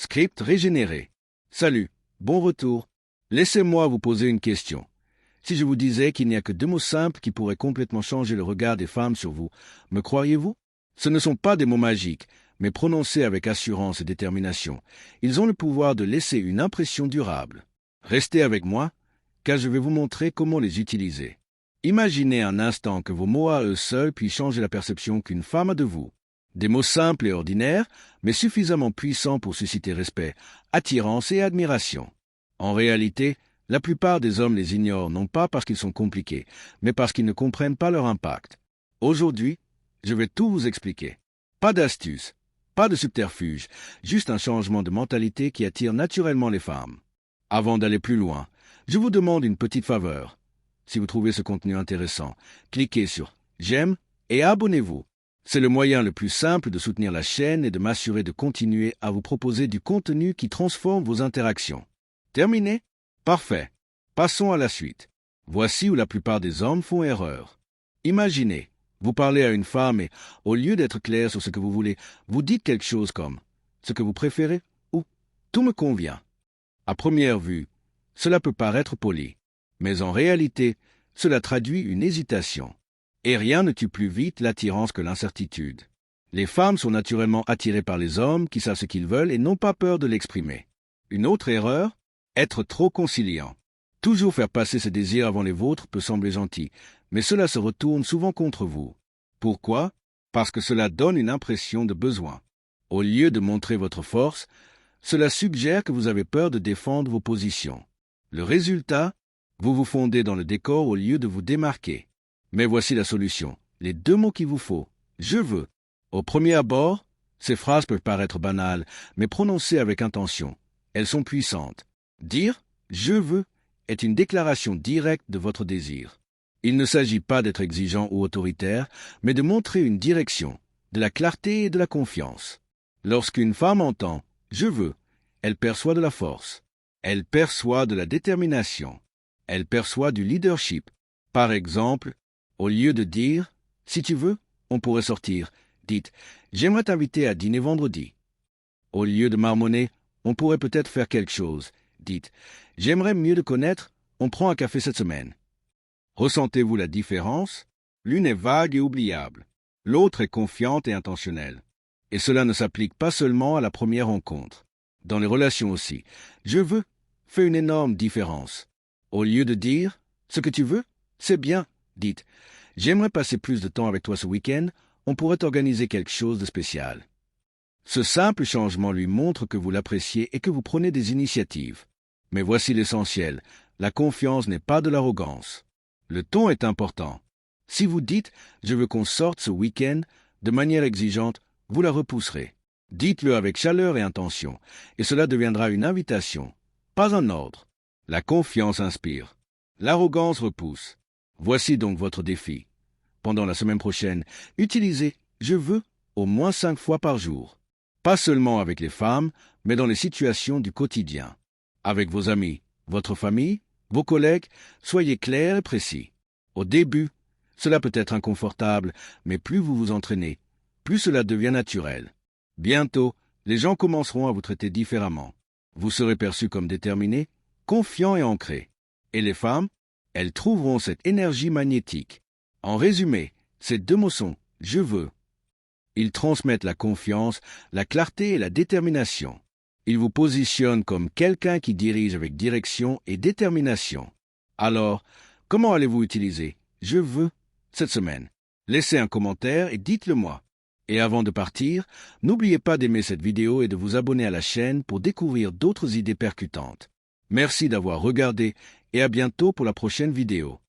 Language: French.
Script régénéré. Salut, bon retour. Laissez-moi vous poser une question. Si je vous disais qu'il n'y a que 2 mots simples qui pourraient complètement changer le regard des femmes sur vous, me croiriez-vous? Ce ne sont pas des mots magiques, mais prononcés avec assurance et détermination. Ils ont le pouvoir de laisser une impression durable. Restez avec moi, car je vais vous montrer comment les utiliser. Imaginez un instant que vos mots à eux seuls puissent changer la perception qu'une femme a de vous. Des mots simples et ordinaires, mais suffisamment puissants pour susciter respect, attirance et admiration. En réalité, la plupart des hommes les ignorent non pas parce qu'ils sont compliqués, mais parce qu'ils ne comprennent pas leur impact. Aujourd'hui, je vais tout vous expliquer. Pas d'astuce, pas de subterfuge, juste un changement de mentalité qui attire naturellement les femmes. Avant d'aller plus loin, je vous demande une petite faveur. Si vous trouvez ce contenu intéressant, cliquez sur « J'aime » et abonnez-vous. C'est le moyen le plus simple de soutenir la chaîne et de m'assurer de continuer à vous proposer du contenu qui transforme vos interactions. Terminé? Parfait. Passons à la suite. Voici où la plupart des hommes font erreur. Imaginez, vous parlez à une femme et, au lieu d'être clair sur ce que vous voulez, vous dites quelque chose comme « ce que vous préférez » ou « tout me convient ». À première vue, cela peut paraître poli, mais en réalité, cela traduit une hésitation. Et rien ne tue plus vite l'attirance que l'incertitude. Les femmes sont naturellement attirées par les hommes qui savent ce qu'ils veulent et n'ont pas peur de l'exprimer. Une autre erreur, être trop conciliant. Toujours faire passer ses désirs avant les vôtres peut sembler gentil, mais cela se retourne souvent contre vous. Pourquoi? Parce que cela donne une impression de besoin. Au lieu de montrer votre force, cela suggère que vous avez peur de défendre vos positions. Le résultat, vous vous fondez dans le décor au lieu de vous démarquer. Mais voici la solution. Les 2 mots qu'il vous faut. Je veux. Au premier abord, ces phrases peuvent paraître banales, mais prononcées avec intention. Elles sont puissantes. Dire « je veux » est une déclaration directe de votre désir. Il ne s'agit pas d'être exigeant ou autoritaire, mais de montrer une direction, de la clarté et de la confiance. Lorsqu'une femme entend « je veux », elle perçoit de la force. Elle perçoit de la détermination. Elle perçoit du leadership. Par exemple, au lieu de dire « si tu veux, on pourrait sortir », dites « j'aimerais t'inviter à dîner vendredi ». Au lieu de marmonner « on pourrait peut-être faire quelque chose », dites « j'aimerais mieux te connaître, on prend un café cette semaine ». Ressentez-vous la différence? L'une est vague et oubliable. L'autre est confiante et intentionnelle. Et cela ne s'applique pas seulement à la première rencontre. Dans les relations aussi, « je veux » fait une énorme différence. Au lieu de dire « ce que tu veux, c'est bien », dites « j'aimerais passer plus de temps avec toi ce week-end, on pourrait organiser quelque chose de spécial ». Ce simple changement lui montre que vous l'appréciez et que vous prenez des initiatives. Mais voici l'essentiel, la confiance n'est pas de l'arrogance. Le ton est important. Si vous dites « je veux qu'on sorte ce week-end » de manière exigeante, vous la repousserez. Dites-le avec chaleur et intention, et cela deviendra une invitation, pas un ordre. La confiance inspire. L'arrogance repousse. Voici donc votre défi. Pendant la semaine prochaine, utilisez « je veux » au moins 5 fois par jour. Pas seulement avec les femmes, mais dans les situations du quotidien. Avec vos amis, votre famille, vos collègues, soyez clairs et précis. Au début, cela peut être inconfortable, mais plus vous vous entraînez, plus cela devient naturel. Bientôt, les gens commenceront à vous traiter différemment. Vous serez perçu comme déterminé, confiant et ancré. Et les femmes, elles trouveront cette énergie magnétique. En résumé, ces 2 mots sont « je veux ». Ils transmettent la confiance, la clarté et la détermination. Ils vous positionnent comme quelqu'un qui dirige avec direction et détermination. Alors, comment allez-vous utiliser « je veux » cette semaine? Laissez un commentaire et dites-le moi. Et avant de partir, n'oubliez pas d'aimer cette vidéo et de vous abonner à la chaîne pour découvrir d'autres idées percutantes. Merci d'avoir regardé et à bientôt pour la prochaine vidéo.